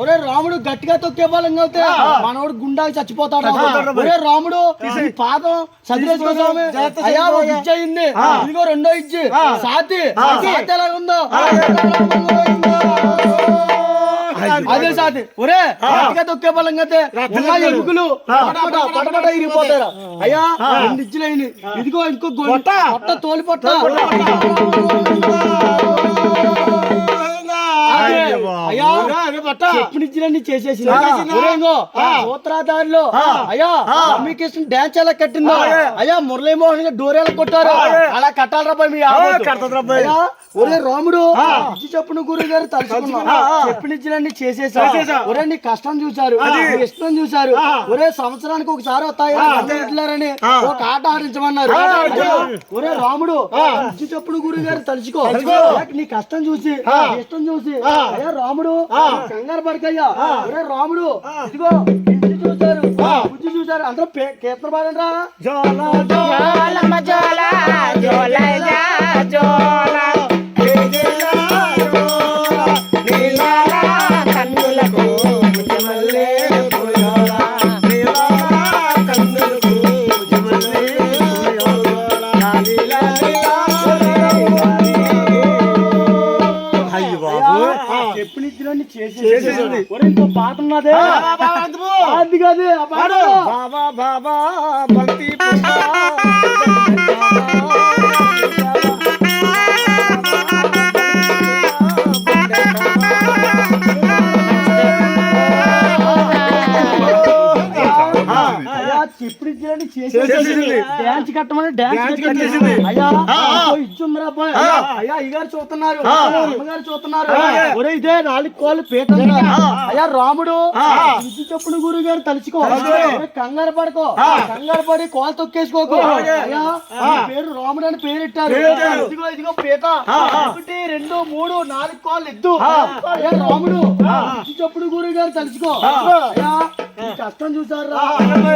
ఒరే రాముడు గట్టిగా తొక్కే బలంగా అవుతే మనోడు గుండాకి చచ్చిపోతాడు. ఒరే రాముడు ఈ పాదం చదివేసుకోసామి అయ్యా ఒక ఇచ్చి అయింది, ఇదిగో రెండో ఇచ్చి సాతి ఎలాగుందో అదే సాతి. ఒరే గట్టిగా తొక్కే బలంగా అయితే ఎలుకలు పటపట ఇరిగిపోతారు. అయ్యా రెండు ఇచ్చినాయి, ఇదిగో ఇంకో పొట్ట తోలి పొట్ట చెప్పినిచ్చినన్ని చేసేసి సూత్రాధారిలో అయ్యా రామకృష్ణ డాన్స్ ఎలా కట్టిందో అయ్యా మురళీమోహన్ గా డోర్ ఎలా కొట్టారు అలా కట్టాలరా మీ అయ్యా. ఒరే రాముడు ఇచ్చి చెప్పిన గురువు గారు తలుచుకున్నా చెప్పినిచ్చినన్ని చేసేసా. ఒరే నీ కష్టం చూసారు, ఇష్టం చూసారు. ఒరే సంవత్సరానికి ఒకసారి వస్తాయని ఒక ఆట ఆడించమన్నారు. ఒరే రాముడు ఇచ్చి చెప్పిన గురువు గారు తలుచుకో, నీ కష్టం చూసి ఇష్టం చూసి అయ్యా రాముడు కంగారు పడకయ్యా. ఒరే రాముడు ఇదిగో ఇంటి చూసారు బుద్ధి చూసారు అందరూ కీర్తన పాడండి రా. ఇంకో పాట ఉన్నదే అది కాదు ఆ పాట బాబా బాబా బంతి డాన్స్ కట్టమని డాన్స్ కట్టేసింది. అయ్యా ఇచ్చుందిరా అయ్యా ఇగారు చూస్తున్నారు, అమ్మగారు చూస్తున్నారు. ఒరే ఇదే 4 కోళ్ళు పీట. అయ్యా రాముడు ఇచ్చి చెప్పున గురువు గారు తలుచుకో, కంగారు పడుకో, కంగారు పడి కోళ్ళు తొక్కేసుకోకు. అయ్యా పేరు రాముడు అని పేరెట్టారు. ఇదిగో ఇదిగో పీట 1 2 3 4 కోళ్ళు ఎద్దు. అయ్యా రాముడు ఇచ్చి చెప్పున గురువు గారు తలుచుకో. అయ్యా కష్టం చూసారు రా,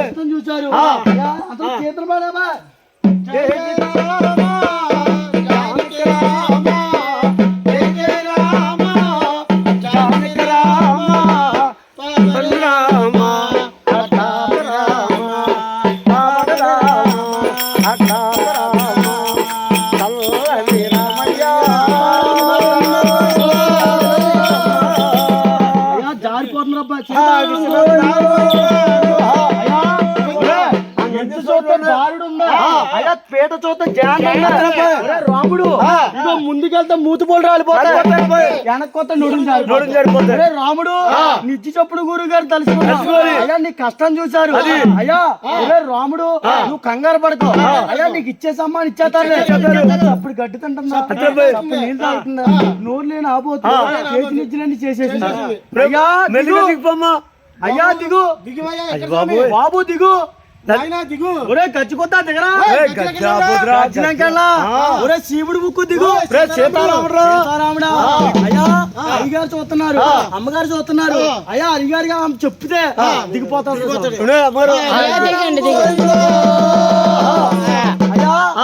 కష్టం చూసారు. అందరూ చేతులు పడామా జారిపోతున్నారబ్బా. అయ్యా పేట చూత రాముడు ఇగో ముందుకెళ్తా మూతిపోలు రాలిపోతాయి, వెనక్కొత్త నొడుంజారు. రాముడు నిచ్చి చప్పుడు గురువు గారు తలుచుకున్నారు. అయ్యా నీ కష్టం చూసారు. అయ్యా రాముడు నువ్వు కంగారు పడుకో, అయ్యా నీకు ఇచ్చే సమ్మాన్ ఇచ్చేతారు. అప్పుడు గడ్డి తింటుందా, అప్పుడు నీళ్ళు తాగుతుందా, నోరు లేని ఆపోతు చేతి నిచ్చినని చేసేసింది. అయ్యా అయ్యా దిగు బాబు దిగు, ఒరే గచ్చికొత్తా దిగరా, ఒరే శివుడు ముక్కు దిగు, సీతారాముడా. అయ్యా అయ్యగారు చూస్తున్నారు, అమ్మగారు చూస్తున్నారు. అయ్యా అయ్యగారిగా చెప్తే దిగిపోతారు.